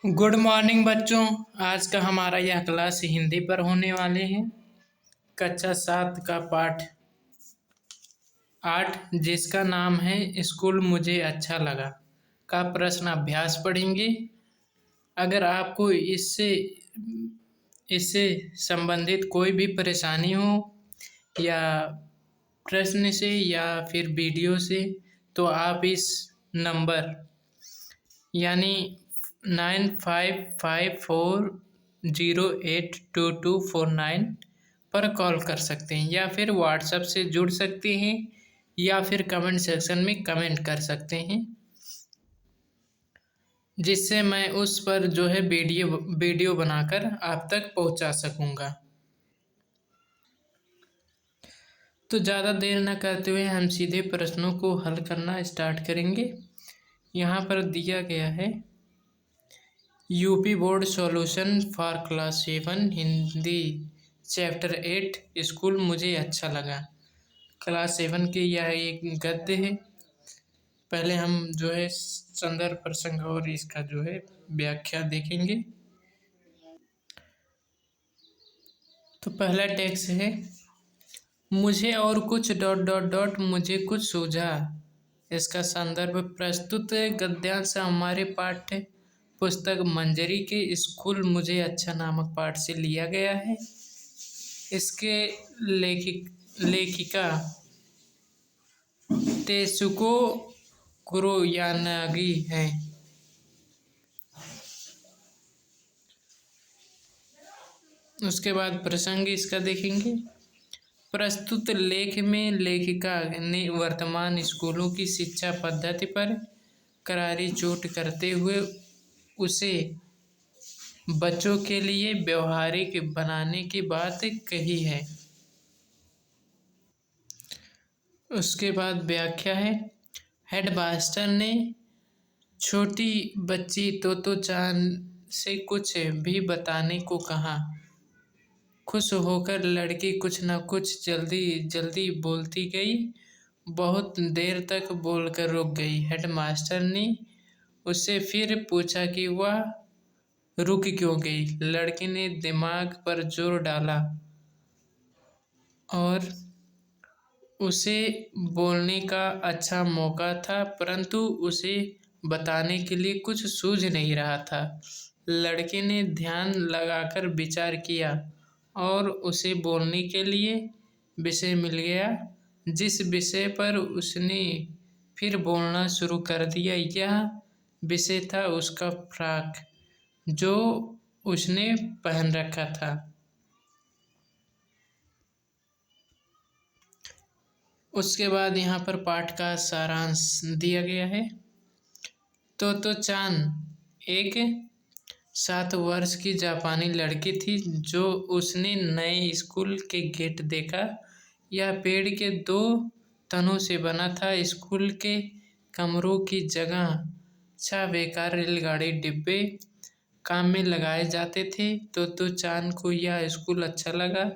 Good morning बच्चों। आज का हमारा यह क्लास हिंदी पर होने वाले हैं। कक्षा 7 का पाठ 8 जिसका नाम है स्कूल मुझे अच्छा लगा का प्रश्न अभ्यास पढ़ेंगे। अगर आपको इससे इससे संबंधित कोई भी परेशानी हो या प्रश्न से या फिर वीडियो से, तो आप इस नंबर यानी 9554082249 पर कॉल कर सकते हैं या फिर व्हाट्सएप से जुड़ सकते हैं या फिर कमेंट सेक्शन में कमेंट कर सकते हैं, जिससे मैं उस पर जो है वीडियो बनाकर आप तक पहुंचा सकूंगा। तो ज़्यादा देर न करते हुए हम सीधे प्रश्नों को हल करना स्टार्ट करेंगे। यहाँ पर दिया गया है UP board solution for class 7 Hindi chapter 8 school मुझे अच्छा लगा। क्लास 7 के यह एक गद्य है। पहले हम जो है संदर्भ प्रसंग और इसका जो है व्याख्या देखेंगे। तो पहला टेक्स्ट है, मुझे और कुछ डॉट डॉट डॉट मुझे कुछ सूझा। इसका संदर्भ प्रस्तुत गद्यांश हमारे पाठ्य पुस्तक मंजरी के स्कूल मुझे अच्छा नामक पाठ से लिया गया है। इसके लेखिका तेसुको कुरोयानागी हैं। उसके बाद प्रसंग इसका देखेंगे। प्रस्तुत लेख में लेखिका ने वर्तमान स्कूलों की शिक्षा पद्धति पर करारी चोट करते हुए उसे बच्चों के लिए व्यवहारिक बनाने की बात कही है। उसके बाद व्याख्या है, हेडमास्टर ने छोटी बच्ची तोतो चान से कुछ भी बताने को कहा। खुश होकर लड़की कुछ न कुछ जल्दी जल्दी बोलती गई। बहुत देर तक बोलकर रुक गई। हेडमास्टर ने उससे फिर पूछा कि वह रुक क्यों गई। लड़की ने दिमाग पर जोर डाला और उसे बोलने का अच्छा मौका था, परंतु उसे बताने के लिए कुछ सूझ नहीं रहा था। लड़के ने ध्यान लगाकर विचार किया और उसे बोलने के लिए विषय मिल गया। जिस विषय पर उसने फिर बोलना शुरू कर दिया, यह विषय था उसका फ्रॉक जो उसने पहन रखा था। उसके बाद यहाँ पर पाठ का सारांश दिया गया है। तोतो चान एक 7 वर्ष की जापानी लड़की थी जो उसने नए स्कूल के गेट देखा। यह पेड़ के 2 तनों से बना था। स्कूल के कमरों की जगह 6 बेकार रेलगाड़ी डिब्बे काम में लगाए जाते थे। तोतो चान को यह स्कूल अच्छा लगा।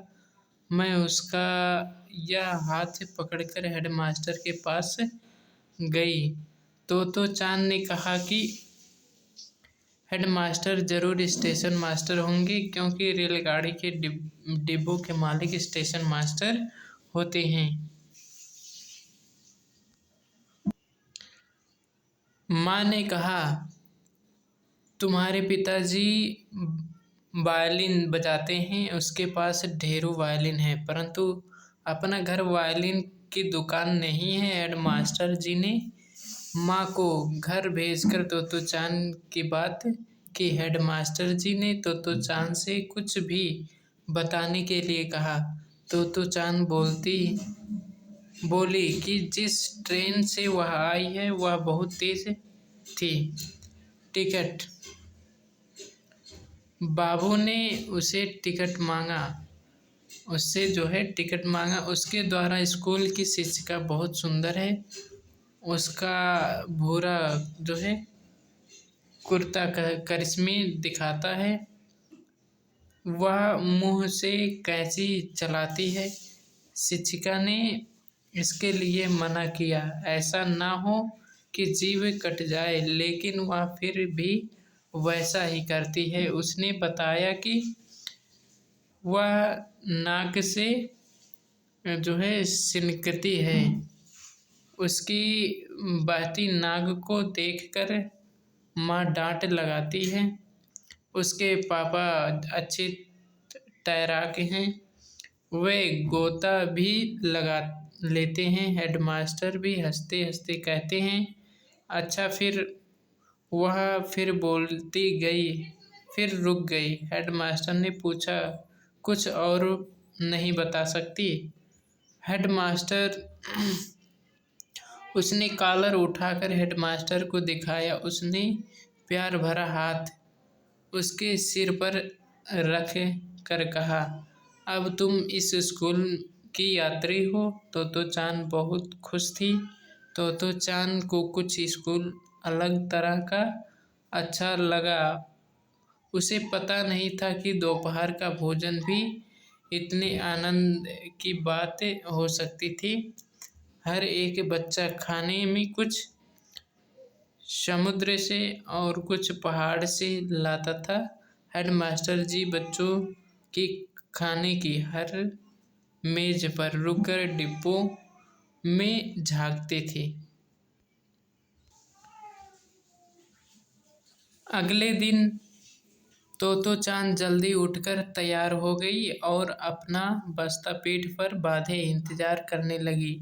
मैं उसका यह हाथ पकड़कर हेडमास्टर के पास गई। तोतो चान ने कहा कि हेडमास्टर जरूर स्टेशन मास्टर होंगे, क्योंकि रेलगाड़ी के डिब्बों के मालिक स्टेशन मास्टर होते हैं। माँ ने कहा, तुम्हारे पिताजी वायलिन बजाते हैं, उसके पास ढेरों वायलिन है, परंतु अपना घर वायलिन की दुकान नहीं है। हेडमास्टर जी ने माँ को घर भेजकर तोतो चान की बात की। हेडमास्टर जी ने तोतो चान से कुछ भी बताने के लिए कहा। तोतो चान बोली कि जिस ट्रेन से वह आई है वह बहुत तेज थी। टिकट। बाबू ने उससे टिकट मांगा। उसके द्वारा स्कूल की शिक्षिका बहुत सुंदर है। उसका भूरा जो है कुर्ता करिश्मे दिखाता है। वह मुंह से कैंची चलाती है। शिक्षिका ने इसके लिए मना किया, ऐसा ना हो कि जीभ कट जाए, लेकिन वह फिर भी वैसा ही करती है। उसने बताया कि वह नाक से जो है सिनकती है। उसकी बहती नाक को देखकर माँ डांट लगाती है। उसके पापा अच्छे तैराक हैं, वे गोता भी लगा लेते हैं। हेडमास्टर भी हंसते हंसते कहते हैं, अच्छा। फिर बोलती गई, फिर रुक गई। हेडमास्टर ने पूछा, कुछ और नहीं बता सकती? हेडमास्टर उसने कॉलर उठाकर हेडमास्टर को दिखाया। उसने प्यार भरा हाथ उसके सिर पर रख कर कहा, अब तुम इस स्कूल की यात्री हो। तोतो चान बहुत खुश थी। तोतो चान को कुछ स्कूल अलग तरह का अच्छा लगा। उसे पता नहीं था कि दोपहर का भोजन भी इतने आनंद की बात हो सकती थी। हर एक बच्चा खाने में कुछ समुद्र से और कुछ पहाड़ से लाता था। हेडमास्टर जी बच्चों की खाने की हर मेज पर रुककर डिब्बों में झांकते थे। अगले दिन तोतो चांद जल्दी उठकर तैयार हो गई और अपना बस्ता पीठ पर बांधे इंतजार करने लगी।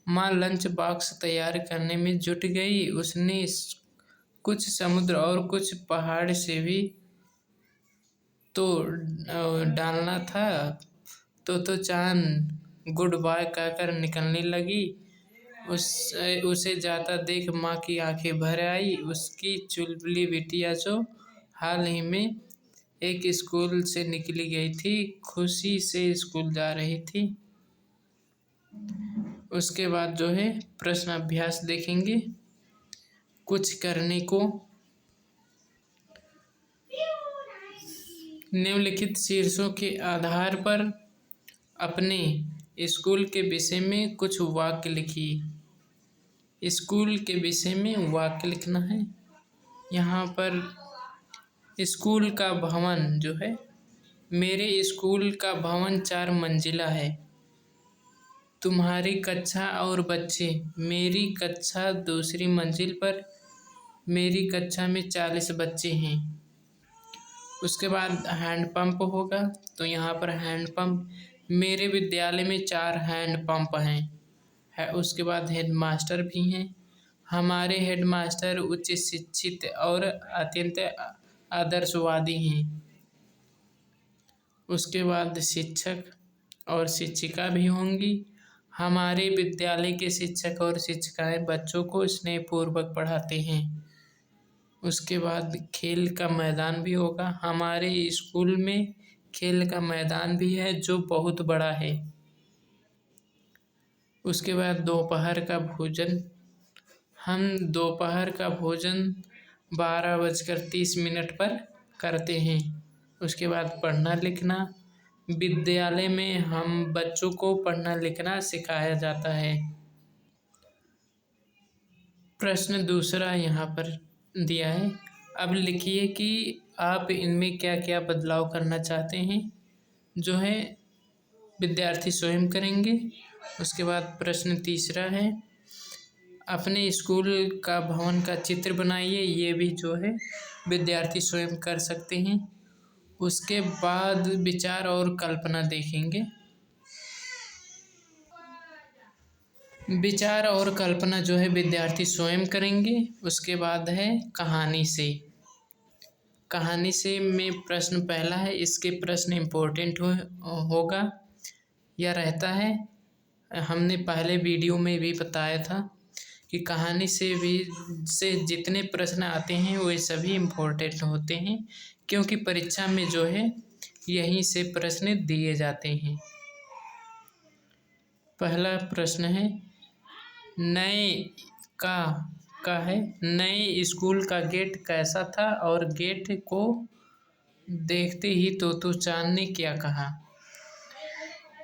माँ लंच बॉक्स तैयार करने में जुट गई। उसने कुछ समुद्र और कुछ पहाड़ से भी तो डालना था। तो चांद गुड बाय कहकर निकलने लगी। उसे जाता देख माँ की आंखें भर आई। उसकी चुलबुली बिटिया जो हाल ही में एक स्कूल से निकली गई थी, खुशी से स्कूल जा रही थी। उसके बाद जो है प्रश्न अभ्यास देखेंगे। कुछ करने को निम्नलिखित शीर्षों के आधार पर अपने स्कूल के विषय में कुछ वाक्य लिखिए। स्कूल के विषय में वाक्य लिखना है। यहाँ पर स्कूल का भवन जो है, मेरे स्कूल का भवन 4 मंजिला है। तुम्हारी कक्षा और बच्चे, मेरी कक्षा दूसरी मंजिल पर, मेरी कक्षा में 40 बच्चे हैं। उसके बाद हैंडपंप होगा, तो यहाँ पर हैंडपंप, मेरे विद्यालय में 4 हैंडपंप हैं। उसके बाद हेडमास्टर भी हैं। हमारे हेडमास्टर उच्च शिक्षित और अत्यंत आदर्शवादी हैं। उसके बाद शिक्षक और शिक्षिका भी होंगी। हमारे विद्यालय के शिक्षक और शिक्षिकाएं बच्चों को स्नेहपूर्वक पढ़ाते हैं। उसके बाद खेल का मैदान भी होगा। हमारे स्कूल में खेल का मैदान भी है जो बहुत बड़ा है। उसके बाद दोपहर का भोजन, हम दोपहर का भोजन 12:30 पर करते हैं। उसके बाद पढ़ना लिखना, विद्यालय में हम बच्चों को पढ़ना लिखना सिखाया जाता है। प्रश्न दूसरा यहाँ पर दिया है, अब लिखिए कि आप इनमें क्या क्या बदलाव करना चाहते हैं। जो है विद्यार्थी स्वयं करेंगे। उसके बाद प्रश्न तीसरा है, अपने स्कूल का भवन का चित्र बनाइए। ये भी जो है विद्यार्थी स्वयं कर सकते हैं। उसके बाद विचार और कल्पना देखेंगे। विचार और कल्पना जो है विद्यार्थी स्वयं करेंगे। उसके बाद है कहानी से। कहानी से में प्रश्न पहला है, इसके प्रश्न इम्पोर्टेंट होगा या रहता है। हमने पहले वीडियो में भी बताया था कि कहानी से जितने प्रश्न आते हैं वे सभी इम्पोर्टेंट होते हैं, क्योंकि परीक्षा में जो है यहीं से प्रश्न दिए जाते हैं। पहला प्रश्न है, नए का है, नए स्कूल का गेट कैसा था और गेट को देखते ही तोतो चान ने क्या कहा।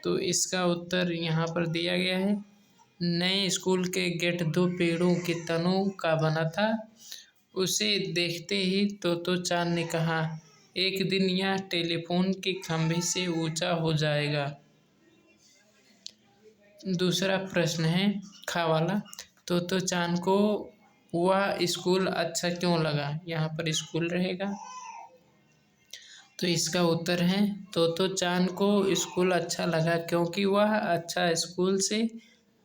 तो इसका उत्तर यहाँ पर दिया गया है। नए स्कूल के गेट 2 पेड़ों के तनों का बना था। उसे देखते ही तोतो चान ने कहा, एक दिन यह टेलीफोन के खंभे से ऊंचा हो जाएगा। दूसरा प्रश्न है खा वाला, तोतो चान को वह स्कूल अच्छा क्यों लगा। यहाँ पर स्कूल रहेगा, तो इसका उत्तर है तोतो चान को स्कूल अच्छा लगा क्योंकि वह अच्छा स्कूल से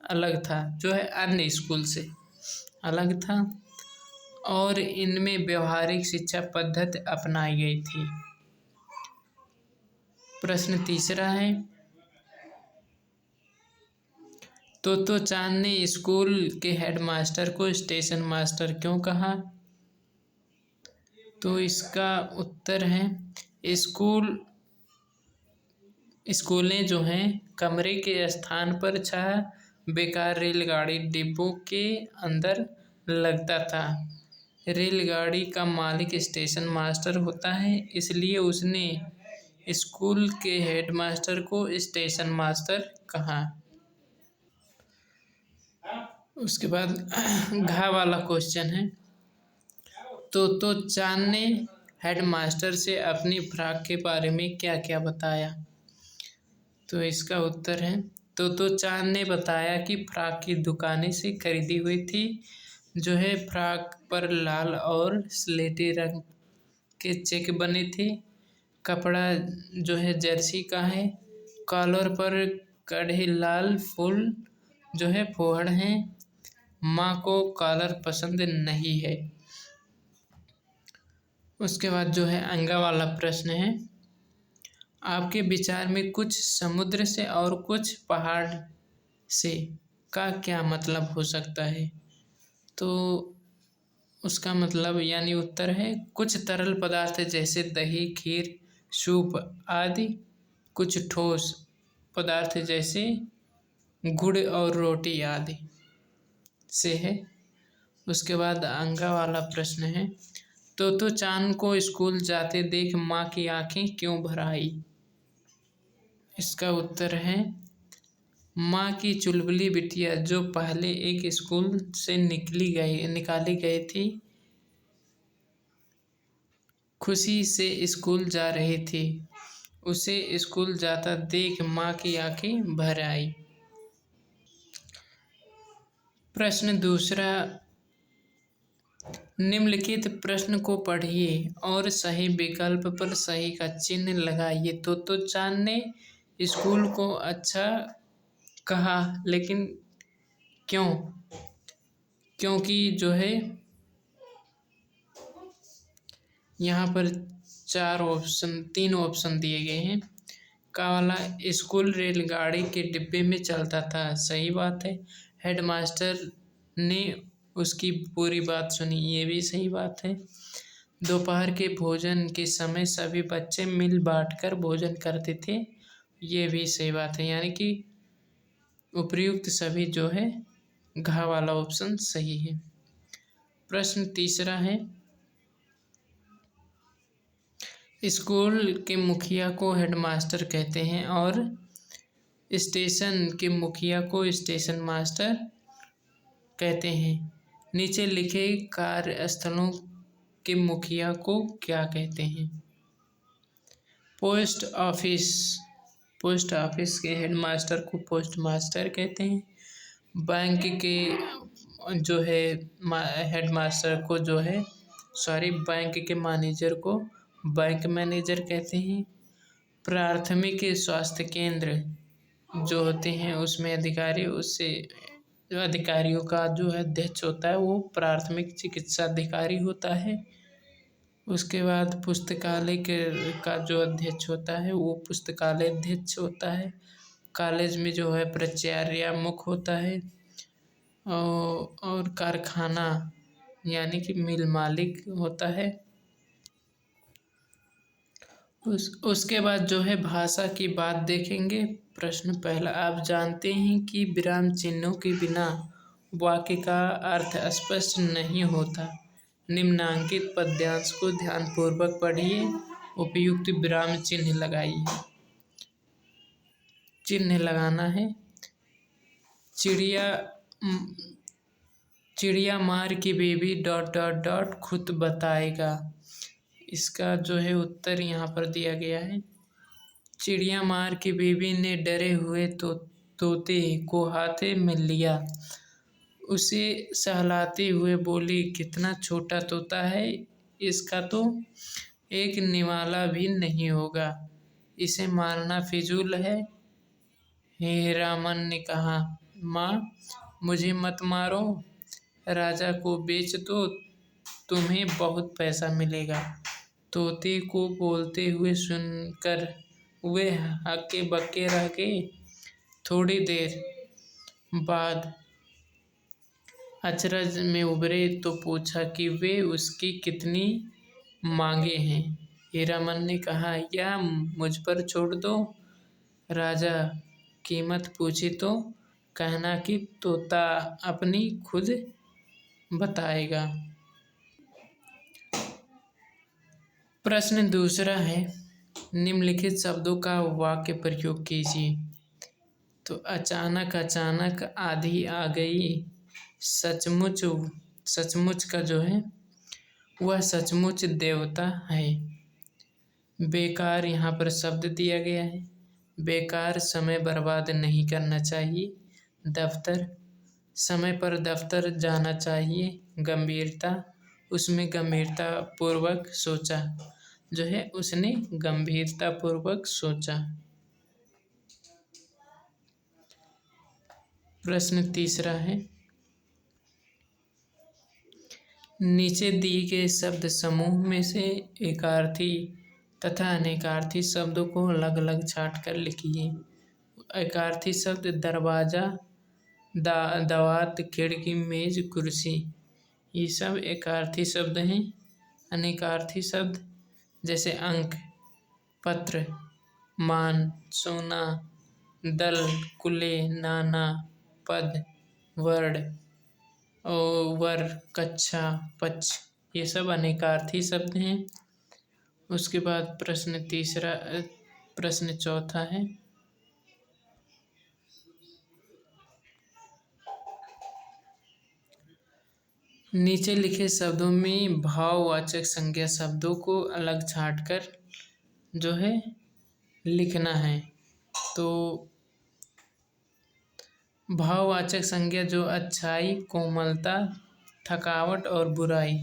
अलग था, जो है अन्य स्कूल से अलग था, और इनमें व्यवहारिक शिक्षा पद्धति अपनाई गई थी। प्रश्न तीसरा है, तोतो चान ने स्कूल के हेडमास्टर को स्टेशन मास्टर क्यों कहा। तो इसका उत्तर है स्कूलें जो हैं कमरे के स्थान पर छह बेकार रेलगाड़ी डिब्बों के अंदर लगता था। रेलगाड़ी का मालिक स्टेशन मास्टर होता है, इसलिए उसने स्कूल के हेडमास्टर को स्टेशन मास्टर कहा। उसके बाद घा वाला क्वेश्चन है, तोतो चान ने हेडमास्टर से अपनी फ्रॉक के बारे में क्या क्या बताया। तो इसका उत्तर है तोतो चान ने बताया कि फ्रॉक की दुकानें से खरीदी हुई थी, जो है फ्रॉक पर लाल और स्लेटी रंग के चेक बने थे। कपड़ा जो है जर्सी का है। कॉलर पर कढ़े लाल फूल जो है फोहड़ हैं। माँ को कॉलर पसंद नहीं है। उसके बाद जो है अंगा वाला प्रश्न है, आपके विचार में कुछ समुद्र से और कुछ पहाड़ से का क्या मतलब हो सकता है। तो उसका मतलब यानी उत्तर है कुछ तरल पदार्थ जैसे दही, खीर, सूप आदि, कुछ ठोस पदार्थ जैसे गुड़ और रोटी आदि से है। उसके बाद अंगा वाला प्रश्न है, तोतो चान को स्कूल जाते देख माँ की आंखें क्यों भर आई। इसका उत्तर है माँ की चुलबुली बिटिया जो पहले एक स्कूल से निकाली गई थी, खुशी से स्कूल जा रही थी, उसे स्कूल जाता देख माँ की आंखें भर आई। प्रश्न दूसरा, निम्नलिखित प्रश्न को पढ़िए और सही विकल्प पर सही का चिन्ह लगाइए। तोतो चान ने स्कूल को अच्छा कहा, लेकिन क्यों। क्योंकि जो है यहाँ पर तीन ऑप्शन दिए गए हैं। का वाला स्कूल रेलगाड़ी के डिब्बे में चलता था, सही बात है। हेडमास्टर ने उसकी पूरी बात सुनी, ये भी सही बात है। दोपहर के भोजन के समय सभी बच्चे मिल बांटकर भोजन करते थे, ये भी सही बात है। यानी कि उपर्युक्त सभी जो है घा वाला ऑप्शन सही है। प्रश्न तीसरा है, स्कूल के मुखिया को हेडमास्टर कहते हैं और स्टेशन के मुखिया को स्टेशन मास्टर कहते हैं। नीचे लिखे कार्यस्थलों के मुखिया को क्या कहते हैं। पोस्ट ऑफिस के हेडमास्टर को पोस्ट मास्टर कहते हैं। बैंक के जो है हेडमास्टर को जो है बैंक के मैनेजर को बैंक मैनेजर कहते हैं। प्राथमिक स्वास्थ्य केंद्र जो होते हैं उसमें अधिकारियों का जो है अध्यक्ष होता है वो प्राथमिक चिकित्सा अधिकारी होता है। उसके बाद पुस्तकालय का जो अध्यक्ष होता है वो पुस्तकालय अध्यक्ष होता है। कॉलेज में जो है प्राचार्य मुख्य होता है। और कारखाना यानी कि मिल मालिक होता है। उसके बाद जो है भाषा की बात देखेंगे। प्रश्न पहला, आप जानते हैं कि विराम चिन्हों के बिना वाक्य का अर्थ स्पष्ट नहीं होता। निम्नांकित पद्यांश को ध्यानपूर्वक पढ़िए, उपयुक्त विराम चिन्ह लगाइए। चिन्ह लगाना है, चिड़िया मार की बेबी डॉट डॉट डॉट खुद बताएगा। इसका जो है उत्तर यहाँ पर दिया गया है। चिड़िया मार की बेबी ने डरे हुए तोते को हाथे में लिया, उसे सहलाते हुए बोली, कितना छोटा तोता है, इसका तो एक निवाला भी नहीं होगा, इसे मारना फिजूल है। हीरामन ने कहा, माँ मुझे मत मारो, राजा को बेच दो, तुम्हें बहुत पैसा मिलेगा। तोते को बोलते हुए सुनकर वे हक्के बक्के रह गए। थोड़ी देर बाद अचरज में उभरे तो पूछा कि वे उसकी कितनी मांगे हैं। हीरामन ने कहा, या मुझ पर छोड़ दो। राजा कीमत पूछी तो कहना कि तोता अपनी खुद बताएगा। प्रश्न दूसरा है, निम्नलिखित शब्दों का वाक्य प्रयोग कीजिए। तो अचानक अचानक आंधी आ गई, सचमुच सचमुच का जो है वह सचमुच देवता है। बेकार यहाँ पर शब्द दिया गया है। बेकार समय बर्बाद नहीं करना चाहिए। दफ्तर, समय पर दफ्तर जाना चाहिए। गंभीरता, उसमें गंभीरता पूर्वक सोचा, जो है उसने गंभीरता पूर्वक सोचा। प्रश्न तीसरा है, नीचे दिए गए शब्द समूह में से एकार्थी तथा अनेकार्थी शब्दों को अलग अलग छांट कर लिखिए। एकार्थी शब्द दरवाजा, दवात, खिड़की, मेज, कुर्सी, ये सब एकार्थी शब्द हैं। अनेकार्थी शब्द जैसे अंक, पत्र, मान, सोना, दल, कुले, नाना, पद, वर्ण, वर, कक्षा, पक्ष, ये सब अनेकार्थी शब्द हैं। उसके बाद प्रश्न चौथा है, नीचे लिखे शब्दों में भाववाचक संज्ञा शब्दों को अलग छांटकर जो है लिखना है। तो भाववाचक संज्ञा जो अच्छाई, कोमलता, थकावट और बुराई,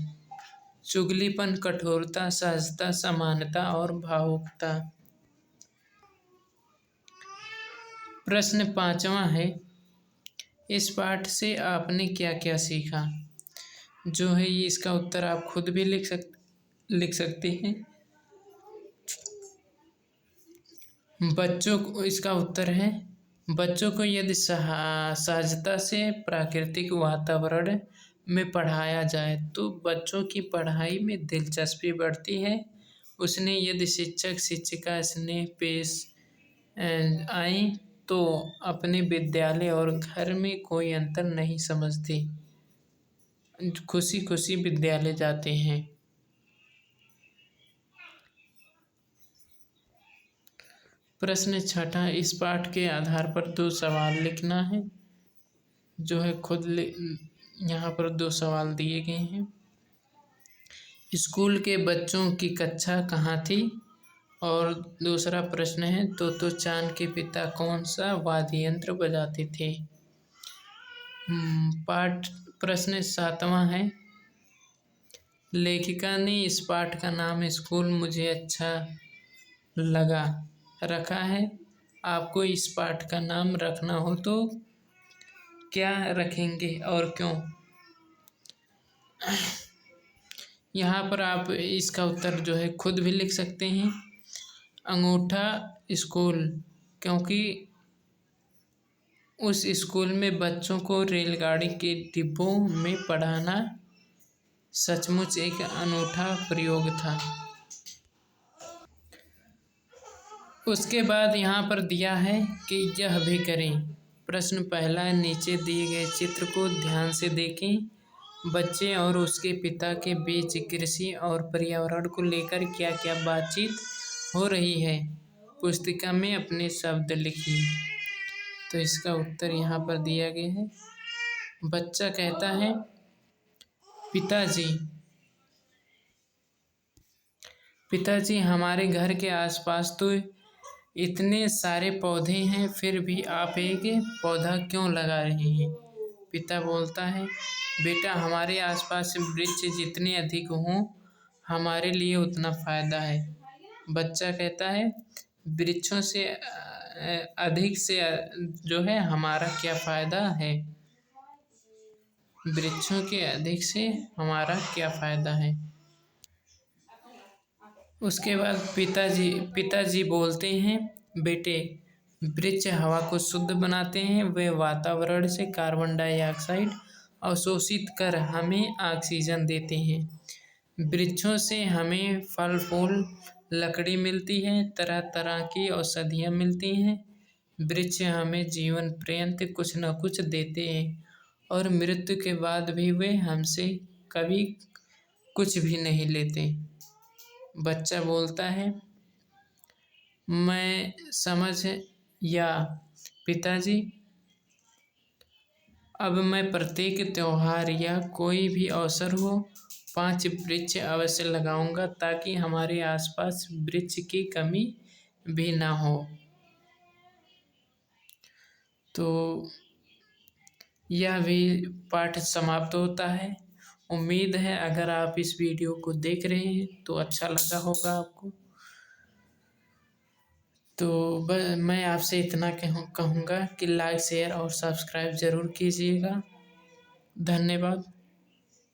चुगलीपन, कठोरता, सहजता, समानता और भावुकता। प्रश्न पांचवा है, इस पाठ से आपने क्या क्या सीखा। जो है ये इसका उत्तर आप खुद भी लिख सकते हैं। बच्चों को, इसका उत्तर है, बच्चों को यदि सहजता से प्राकृतिक वातावरण में पढ़ाया जाए तो बच्चों की पढ़ाई में दिलचस्पी बढ़ती है। उसने यदि शिक्षक शिक्षिका स्नेह पेश आए तो अपने विद्यालय और घर में कोई अंतर नहीं समझते, खुशी खुशी विद्यालय जाते हैं। प्रश्न छठा, इस पाठ के आधार पर 2 सवाल लिखना है। जो है खुद यहाँ पर 2 सवाल दिए गए हैं। स्कूल के बच्चों की कक्षा कहाँ थी? और दूसरा प्रश्न है, तो चांद के पिता कौन सा वाद्य यंत्र बजाते थे? प्रश्न 7वां है, लेखिका ने इस पाठ का नाम स्कूल मुझे अच्छा लगा रखा है। आपको इस पाठ का नाम रखना हो तो क्या रखेंगे और क्यों? यहाँ पर आप इसका उत्तर जो है खुद भी लिख सकते हैं। अंगूठा स्कूल, क्योंकि उस स्कूल में बच्चों को रेलगाड़ी के डिब्बों में पढ़ाना सचमुच एक अनूठा प्रयोग था। उसके बाद यहाँ पर दिया है कि यह भी करें। प्रश्न पहला, नीचे दिए गए चित्र को ध्यान से देखें। बच्चे और उसके पिता के बीच कृषि और पर्यावरण को लेकर क्या क्या बातचीत हो रही है? पुस्तिका में अपने शब्द लिखिए। तो इसका उत्तर यहाँ पर दिया गया है। बच्चा कहता है, पिताजी पिताजी हमारे घर के आसपास तो इतने सारे पौधे हैं, फिर भी आप एक पौधा क्यों लगा रही हैं? पिता बोलता है, बेटा हमारे आसपास वृक्ष जितने अधिक हों हमारे लिए उतना फायदा है। बच्चा कहता है, वृक्षों से अधिक से जो है हमारा क्या फायदा है? वृक्षों के अधिक से हमारा क्या फायदा है? उसके बाद पिताजी बोलते हैं, बेटे वृक्ष हवा को शुद्ध बनाते हैं, वे वातावरण से कार्बन डाइऑक्साइड अवशोषित कर हमें ऑक्सीजन देते हैं। वृक्षों से हमें फल फूल लकड़ी मिलती है, तरह तरह की औषधियाँ मिलती हैं। वृक्ष हमें जीवन पर्यंत कुछ न कुछ देते हैं और मृत्यु के बाद भी वे हमसे कभी कुछ भी नहीं लेते। बच्चा बोलता है, मैं समझ या पिताजी, अब मैं प्रत्येक त्योहार या कोई भी अवसर हो 5 वृक्ष अवश्य लगाऊंगा ताकि हमारे आसपास वृक्ष की कमी भी ना हो। तो यह भी पाठ समाप्त होता है। उम्मीद है अगर आप इस वीडियो को देख रहे हैं तो अच्छा लगा होगा आपको। तो मैं आपसे इतना कहूँगा कि लाइक शेयर और सब्सक्राइब ज़रूर कीजिएगा। धन्यवाद।